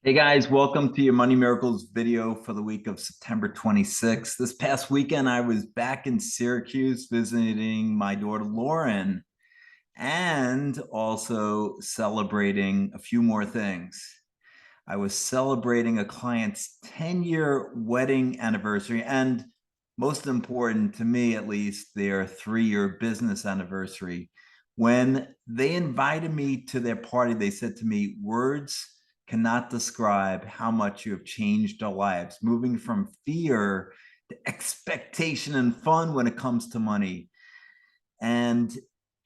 Hey guys, welcome to your Money Miracles video for the week of September 26th. This past weekend, I was back in Syracuse visiting my daughter Lauren and also celebrating a few more things. I was celebrating a client's 10-year wedding anniversary, and most important to me, at least, their 3-year business anniversary. When they invited me to their party, they said to me, words cannot describe how much you have changed our lives, moving from fear to expectation and fun when it comes to money, and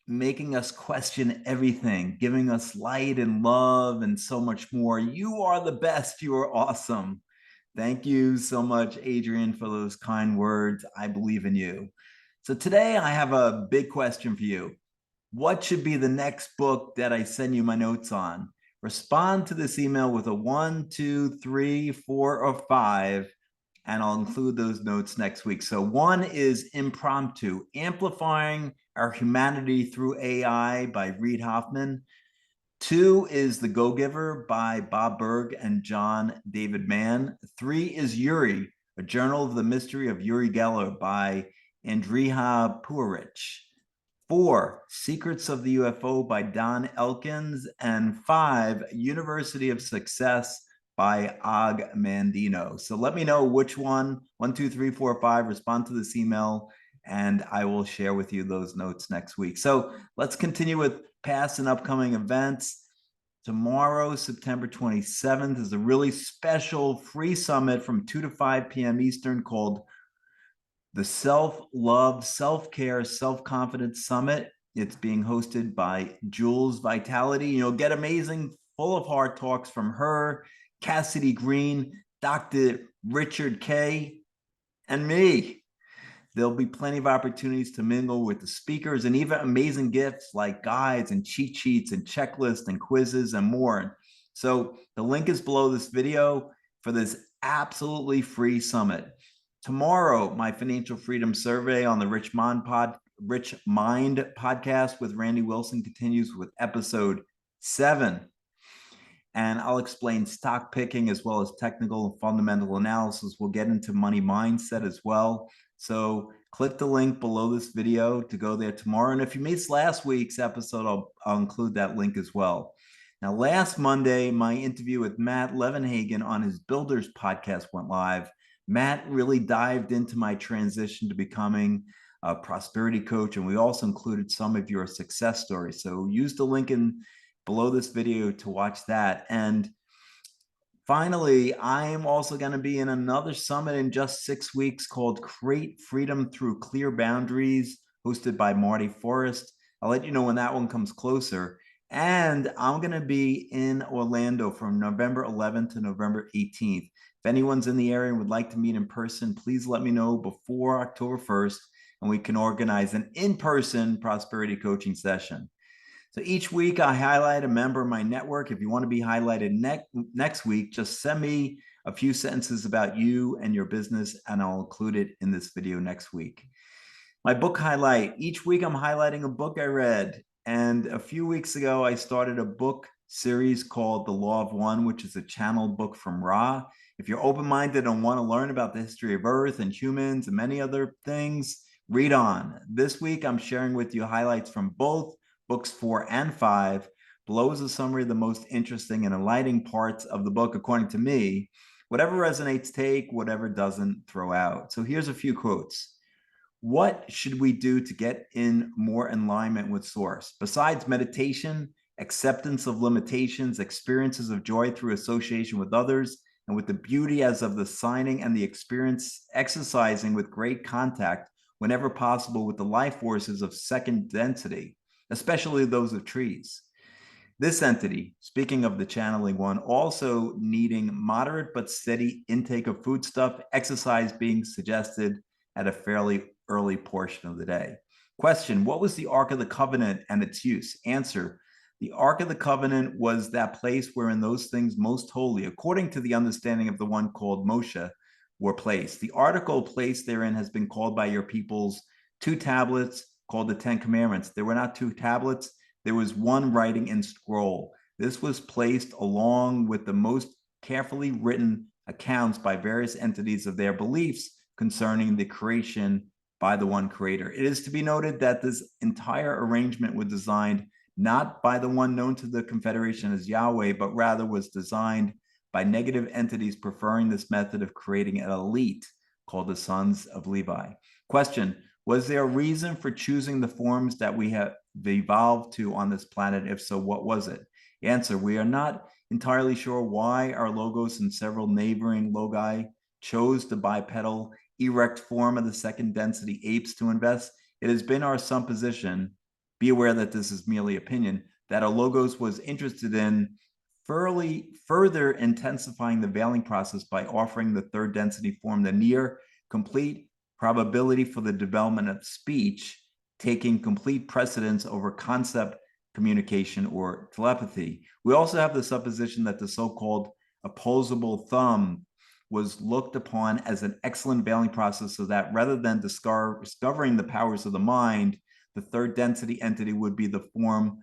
making us question everything, giving us light and love and so much more. You are the best. You are awesome. Thank you so much, Adrian, for those kind words. I believe in you. So today I have a big question for you. What should be the next book that I send you my notes on? Respond to this email with a 1, 2, 3, 4, or 5, and I'll include those notes next week. So 1 is Impromptu, Amplifying Our Humanity Through AI by Reid Hoffman. 2 is The Go-Giver by Bob Burg and John David Mann. 3 is Yuri, A Journal of the Mystery of Uri Geller by Andrija Puharich. 4, Secrets of the UFO by Don Elkins. And 5, University of Success by Og Mandino. So let me know which one, 1, 2, 3, 4, 5, respond to this email, and I will share with you those notes next week. So let's continue with past and upcoming events. Tomorrow, September 27th, is a really special free summit from 2 to 5 p.m. Eastern called the Self-Love, Self-Care, Self-Confidence Summit. It's being hosted by Jules Vitality. You'll get amazing, full of heart talks from her, Cassidy Green, Dr. Richard Kay, and me. There'll be plenty of opportunities to mingle with the speakers and even amazing gifts like guides and cheat sheets and checklists and quizzes and more. So the link is below this video for this absolutely free summit. Tomorrow, my financial freedom survey on the Rich Mind podcast with Randy Wilson continues with episode 7. And I'll explain stock picking as well as technical and fundamental analysis. We'll get into money mindset as well. So click the link below this video to go there tomorrow. And if you missed last week's episode, I'll include that link as well. Now, last Monday, my interview with Matt Levenhagen on his Builders podcast went live. Matt really dived into my transition to becoming a prosperity coach, and we also included some of your success stories. So use the link below this video to watch that. And finally, I am also going to be in another summit in just 6 weeks called Create Freedom Through Clear Boundaries, hosted by Marty Forrest. I'll let you know when that one comes closer. And I'm going to be in Orlando from November 11th to November 18th. If anyone's in the area and would like to meet in person, please let me know before October 1st, and we can organize an in-person prosperity coaching session. So each week I highlight a member of my network. If you want to be highlighted next week, just send me a few sentences about you and your business, and I'll include it in this video next week. My book highlight. Each week I'm highlighting a book I read. And a few weeks ago, I started a book series called The Law of One, which is a channeled book from Ra. If you're open-minded and want to learn about the history of Earth and humans and many other things, read on. This week, I'm sharing with you highlights from both books 4 and 5. Below is a summary of the most interesting and enlightening parts of the book, according to me. Whatever resonates, take. Whatever doesn't, throw out. So here's a few quotes. What should we do to get in more alignment with Source? Besides meditation, acceptance of limitations, experiences of joy through association with others, and with the beauty as of the signing and the experience exercising with great contact whenever possible with the life forces of second density, especially those of trees. This entity, speaking of the channeling one, also needing moderate but steady intake of foodstuff, exercise being suggested at a fairly early portion of the day. Question, what was the Ark of the Covenant and its use? Answer, the Ark of the Covenant was that place wherein those things most holy, according to the understanding of the one called Moshe, were placed. The article placed therein has been called by your peoples 2 tablets called the 10 Commandments. There were not 2 tablets. There was one writing in scroll. This was placed along with the most carefully written accounts by various entities of their beliefs concerning the creation by the one creator. It is to be noted that this entire arrangement was designed not by the one known to the Confederation as Yahweh, but rather was designed by negative entities preferring this method of creating an elite called the Sons of Levi. Question: was there a reason for choosing the forms that we have evolved to on this planet? If so, what was it? Answer: we are not entirely sure why our logos and several neighboring logi chose the bipedal erect form of the second density apes to invest. It has been our supposition, be aware that this is merely opinion, that our logos was interested in further intensifying the veiling process by offering the third density form the near complete probability for the development of speech, taking complete precedence over concept communication or telepathy. We also have the supposition that the so-called opposable thumb was looked upon as an excellent veiling process, so that rather than discovering the powers of the mind, the third density entity would be the form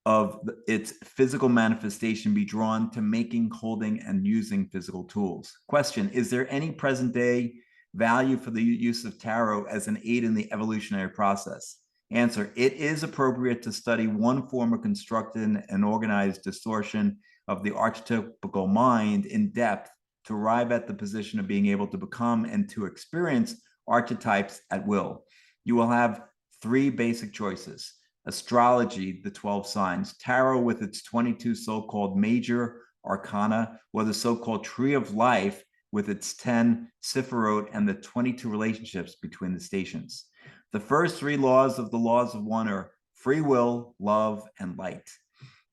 of its physical manifestation be drawn to making, holding, and using physical tools. Question: is there any present day value for the use of tarot as an aid in the evolutionary process? Answer: it is appropriate to study one form of constructed and organized distortion of the archetypical mind in depth to arrive at the position of being able to become and to experience archetypes at will. You will have three basic choices: astrology, the 12 signs; tarot with its 22 so-called major arcana; or the so-called tree of life with its 10 sephiroth and the 22 relationships between the stations. The first three laws of the laws of one are free will, love, and light.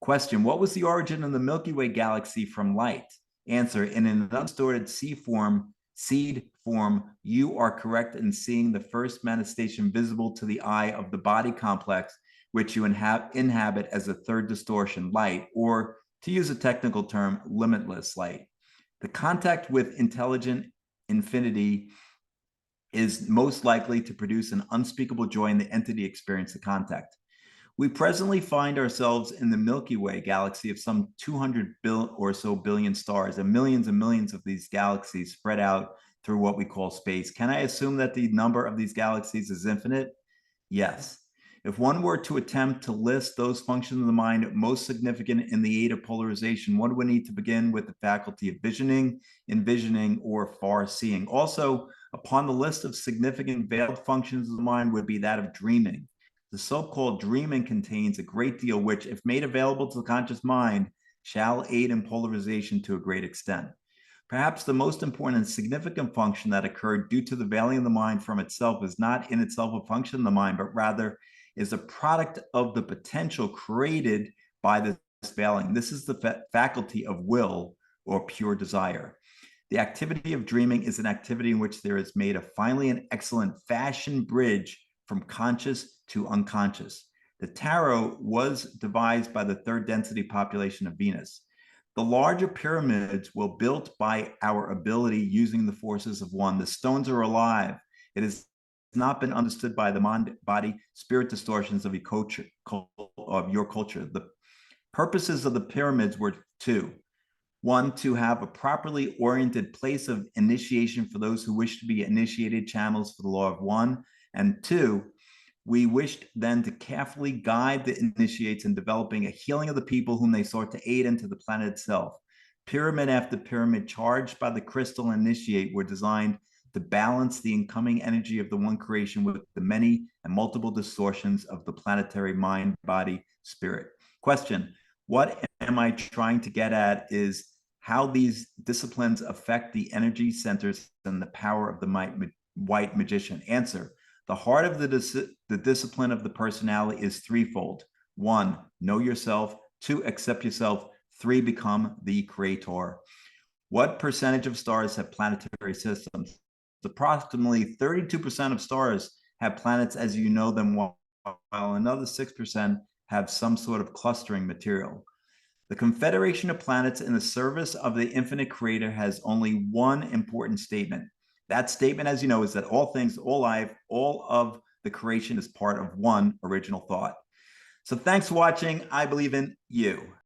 Question: what was the origin of the Milky Way galaxy from light? Answer: in an undistorted seed form, you are correct in seeing the first manifestation visible to the eye of the body complex, which you inhabit as a third distortion, light, or to use a technical term, limitless light. The contact with intelligent infinity is most likely to produce an unspeakable joy in the entity experiencing the contact. We presently find ourselves in the Milky Way galaxy of some 200 or so billion stars, and millions of these galaxies spread out through what we call space. Can I assume that the number of these galaxies is infinite? Yes. If one were to attempt to list those functions of the mind most significant in the aid of polarization, one would need to begin with the faculty of visioning, envisioning, or far-seeing. Also, upon the list of significant veiled functions of the mind would be that of dreaming. The so-called dreaming contains a great deal which, if made available to the conscious mind, shall aid in polarization to a great extent. Perhaps the most important and significant function that occurred due to the veiling of the mind from itself is not in itself a function of the mind, but rather is a product of the potential created by this veiling. This is the faculty of will, or pure desire. The activity of dreaming is an activity in which there is made a finely and excellent fashion bridge from conscious to unconscious. The tarot was devised by the third density population of Venus. The larger pyramids were built by our ability using the forces of one. The stones are alive. It has not been understood by the mind body spirit distortions of your culture. The purposes of the pyramids were two. One, to have a properly oriented place of initiation for those who wish to be initiated channels for the law of one. And two, we wished then to carefully guide the initiates in developing a healing of the people whom they sought to aid into the planet itself. Pyramid after pyramid charged by the crystal initiate were designed to balance the incoming energy of the one creation with the many and multiple distortions of the planetary mind, body, spirit. Question: what am I trying to get at is how these disciplines affect the energy centers and the power of the white magician. Answer: the heart of the discipline of the personality is threefold. One, know yourself. Two, accept yourself. Three, become the creator. What percentage of stars have planetary systems? Approximately 32% of stars have planets as you know them, while another 6% have some sort of clustering material. The confederation of planets in the service of the infinite creator has only one important statement. That statement, as you know, is that all things, all life, all of the creation is part of one original thought. So thanks for watching. I believe in you.